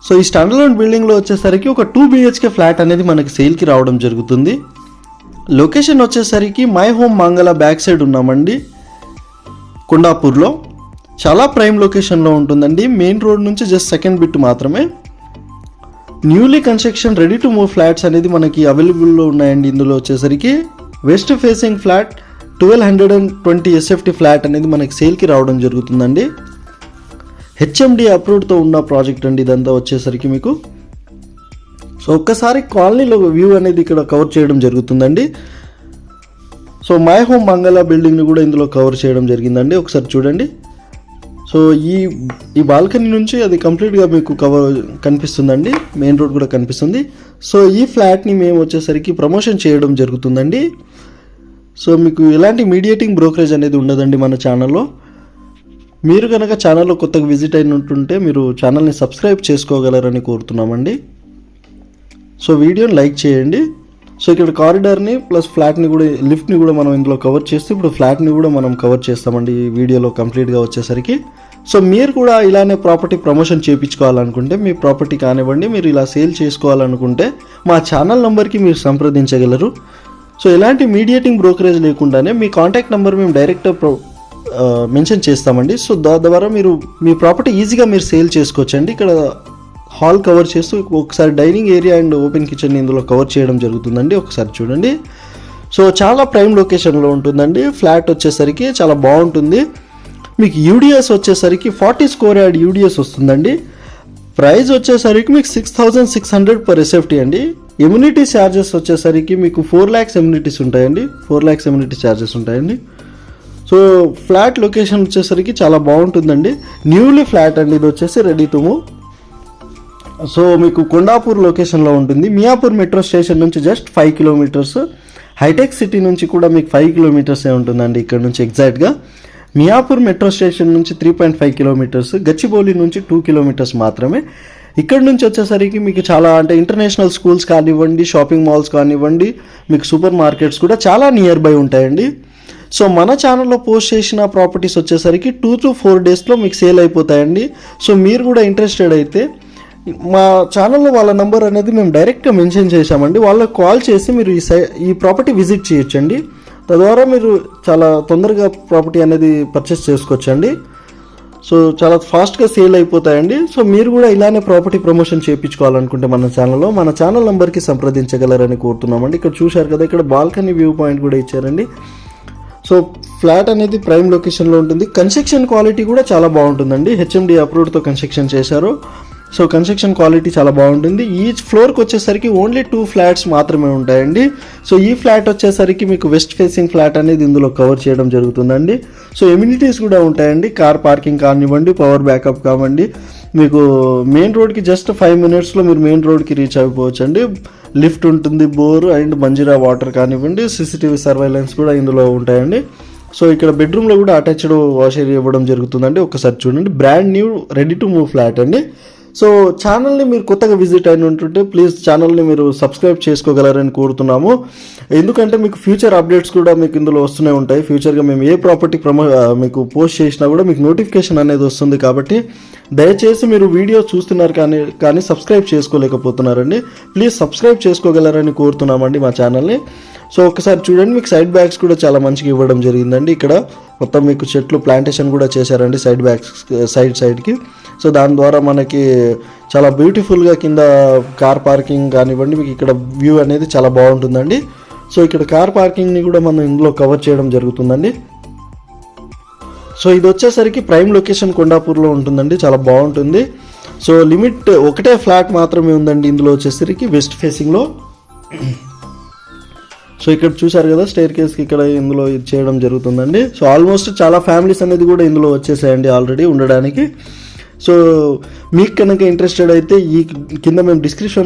So ఈ స్టాండర్లోన్ బిల్డింగ్లో వచ్చేసరికి ఒక 2 BHK ఫ్లాట్ అనేది మనకి సేల్కి రావడం జరుగుతుంది. లొకేషన్ వచ్చేసరికి మై హోమ్ మంగళ బ్యాక్ సైడ్ ఉన్నామండి, కొండాపూర్లో. చాలా ప్రైమ్ లొకేషన్లో ఉంటుందండి. మెయిన్ రోడ్ నుంచి జస్ట్ సెకండ్ బిట్ మాత్రమే. Newly construction ready to move flats అనేది మనకి అవైలబుల్లో ఉన్నాయండి. ఇందులో వచ్చేసరికి west facing flat 1220 SFT flat అనేది మనకి సేల్కి రావడం జరుగుతుందండి. HMD అప్రూవ్డ్తో ఉన్న ప్రాజెక్ట్ అండి ఇదంతా వచ్చేసరికి మీకు. సో ఒక్కసారి కాలనీలో వ్యూ అనేది ఇక్కడ కవర్ చేయడం జరుగుతుందండి. సో మై హోమ్ మంగళ బిల్డింగ్ని కూడా ఇందులో కవర్ చేయడం జరిగిందండి. ఒకసారి చూడండి. సో ఈ బాల్కనీ నుంచి అది కంప్లీట్గా మీకు కనిపిస్తుందండి. మెయిన్ రోడ్ కూడా కనిపిస్తుంది. సో ఈ ఫ్లాట్ని మేము వచ్చేసరికి ప్రమోషన్ చేయడం జరుగుతుందండి. సో మీకు ఎలాంటి మీడియేటింగ్ బ్రోకరేజ్ అనేది ఉండదండి మన ఛానల్లో. మీరు కనుక ఛానల్లో కొత్తగా విజిట్ అయినట్టుంటే మీరు ఛానల్ని సబ్స్క్రైబ్ చేసుకోగలరని కోరుతున్నామండి. సో వీడియోని లైక్ చేయండి. సో ఇక్కడ కారిడార్ని ప్లస్ ఫ్లాట్ని కూడా, లిఫ్ట్ని కూడా మనం ఇందులో కవర్ చేస్తే ఇప్పుడు ఫ్లాట్ని కూడా మనం కవర్ చేస్తామండి ఈ వీడియోలో కంప్లీట్గా వచ్చేసరికి. సో మీరు కూడా ఇలానే ప్రాపర్టీ ప్రమోషన్ చేయించుకోవాలనుకుంటే, మీ ప్రాపర్టీ కానివ్వండి, మీరు ఇలా సేల్ చేసుకోవాలనుకుంటే మా ఛానల్ నెంబర్కి మీరు సంప్రదించగలరు. సో ఎలాంటి మీడియేటింగ్ బ్రోకరేజ్ లేకుండానే మీ కాంటాక్ట్ నెంబర్ మేము డైరెక్ట్ మెన్షన్ చేస్తామండి. సో దాని ద్వారా మీరు మీ ప్రాపర్టీ ఈజీగా మీరు సేల్ చేసుకోవచ్చండి. ఇక్కడ హాల్ కవర్ చేస్తూ ఒకసారి dining area and open kitchen ఇందులో కవర్ చేయడం జరుగుతుందండి. ఒకసారి చూడండి. సో చాలా ప్రైమ్ లొకేషన్లో ఉంటుందండి. ఫ్లాట్ వచ్చేసరికి చాలా బాగుంటుంది. మీకు యూడిఎస్ వచ్చేసరికి 40 స్క్వేర్ యార్డ్ యూడిఎస్ వస్తుందండి. ప్రైస్ వచ్చేసరికి మీకు 6600 per SFT అండి. ఎమ్యూనిటీ ఛార్జెస్ వచ్చేసరికి మీకు 4 lakhs ఎమ్యూనిటీస్ ఉంటాయండి. 4 lakhs ఎమ్యూనిటీ ఛార్జెస్ ఉంటాయండి. సో ఫ్లాట్ లొకేషన్ వచ్చేసరికి చాలా బాగుంటుందండి. న్యూలీ ఫ్లాట్ అండి ఇది వచ్చేసి, రెడీ టు మూవ్. సో మీకు కొండాపూర్ లొకేషన్లో ఉంటుంది. మియాపూర్ మెట్రో స్టేషన్ నుంచి జస్ట్ 5 kilometers. హైటెక్ సిటీ నుంచి కూడా మీకు 5 kilometers ఉంటుందండి ఇక్కడ నుంచి ఎగ్జాక్ట్గా. మియాపూర్ మెట్రో స్టేషన్ నుంచి 3.5 kilometers, గచ్చిబౌలి నుంచి 2 kilometers మాత్రమే. ఇక్కడ నుంచి వచ్చేసరికి మీకు చాలా అంటే ఇంటర్నేషనల్ స్కూల్స్ కానివ్వండి, షాపింగ్ మాల్స్ కానివ్వండి, మీకు సూపర్ మార్కెట్స్ కూడా చాలా నియర్ బై ఉంటాయండి. సో మన ఛానల్లో పోస్ట్ చేసిన ప్రాపర్టీస్ వచ్చేసరికి 2 to 4 daysలో మీకు సేల్ అయిపోతాయండి. సో మీరు కూడా ఇంట్రెస్టెడ్ అయితే మా ఛానల్లో వాళ్ళ నెంబర్ అనేది మేము డైరెక్ట్గా మెన్షన్ చేశామండి. వాళ్ళకి కాల్ చేసి మీరు ఈ ప్రాపర్టీ విజిట్ చేయొచ్చండి. తద్వారా మీరు చాలా తొందరగా ప్రాపర్టీ అనేది పర్చేస్ చేసుకోవచ్చండి. సో చాలా ఫాస్ట్గా సేల్ అయిపోతాయండి. సో మీరు కూడా ఇలానే ప్రాపర్టీ ప్రమోషన్ చేయించుకోవాలనుకుంటే మన ఛానల్ నెంబర్కి సంప్రదించగలరని కోరుతున్నామండి. ఇక్కడ చూశారు కదా, ఇక్కడ బాల్కనీ వ్యూ పాయింట్ కూడా ఇచ్చారండి. సో ఫ్లాట్ అనేది ప్రైమ్ లొకేషన్లో ఉంటుంది. కన్స్ట్రక్షన్ క్వాలిటీ కూడా చాలా బాగుంటుందండి. HMD అప్రూవ్డ్తో కన్స్ట్రక్షన్ చేశారు. సో కన్స్ట్రక్షన్ క్వాలిటీ చాలా బాగుంటుంది. ఈచ్ ఫ్లోర్కి వచ్చేసరికి ఓన్లీ 2 flats మాత్రమే ఉంటాయండి. సో ఈ ఫ్లాట్ వచ్చేసరికి మీకు వెస్ట్ ఫేసింగ్ ఫ్లాట్ అనేది ఇందులో కవర్ చేయడం జరుగుతుందండి. సో ఎమ్యూనిటీస్ కూడా ఉంటాయండి. కార్ పార్కింగ్ కానివ్వండి, పవర్ బ్యాకప్ కానివ్వండి, మీకు మెయిన్ రోడ్కి జస్ట్ 5 minutesలో మీరు మెయిన్ రోడ్కి రీచ్ అయిపోవచ్చు అండి. లిఫ్ట్ ఉంటుంది, బోర్ అండ్ మంజీరా వాటర్ కానివ్వండి, CCTV సర్వైలెన్స్ కూడా ఇందులో ఉంటాయండి. సో ఇక్కడ బెడ్రూమ్లో కూడా అటాచ్డ్ వాష్ ఏరియా ఇవ్వడం జరుగుతుందండి. ఒకసారి చూడండి. Brand new ready to move flat అండి. సో ఛానల్ని మీరు కొత్తగా విజిట్ అయిన ఉంటుంటే ప్లీజ్ ఛానల్ని మీరు సబ్స్క్రైబ్ చేసుకోగలరని కోరుతున్నాము. ఎందుకంటే మీకు ఫ్యూచర్ అప్డేట్స్ కూడా మీకు ఇందులో వస్తూనే ఉంటాయి. ఫ్యూచర్గా మేము ఏ ప్రాపర్టీ మీకు పోస్ట్ చేసినా కూడా మీకు నోటిఫికేషన్ అనేది వస్తుంది. కాబట్టి దయచేసి మీరు వీడియో చూస్తున్నారు కానీ సబ్స్క్రైబ్ చేసుకోలేకపోతున్నారండి. ప్లీజ్ సబ్స్క్రైబ్ చేసుకోగలరని కోరుతున్నామండి మా ఛానల్ని. సో ఒకసారి చూడండి. మీకు సైడ్ బ్యాగ్స్ కూడా చాలా మంచిగా ఇవ్వడం జరిగిందండి. ఇక్కడ మొత్తం మీకు చెట్లు ప్లాంటేషన్ కూడా చేశారండి సైడ్కి. సో దాని ద్వారా మనకి చాలా బ్యూటిఫుల్గా కింద కార్ పార్కింగ్ కానివ్వండి, మీకు ఇక్కడ వ్యూ అనేది చాలా బాగుంటుందండి. సో ఇక్కడ కార్ పార్కింగ్ని కూడా మనం ఇందులో కవర్ చేయడం జరుగుతుందండి. సో ఇది వచ్చేసరికి ప్రైమ్ లొకేషన్ కొండాపూర్లో ఉంటుందండి. చాలా బాగుంటుంది. సో లిమిట్ ఒకటే ఫ్లాట్ మాత్రమే ఉందండి ఇందులో వచ్చేసరికి వెస్ట్ ఫేసింగ్లో. సో ఇక్కడ చూసారు కదా, స్టేర్ కేస్కి ఇక్కడ ఇందులో ఇది చేయడం జరుగుతుందండి. సో ఆల్మోస్ట్ చాలా ఫ్యామిలీస్ అనేది కూడా ఇందులో వచ్చేసాయండి ఆల్రెడీ ఉండడానికి. సో మీకు కనుక ఇంట్రెస్టెడ్ అయితే ఈ కింద మేము డిస్క్రిప్షన్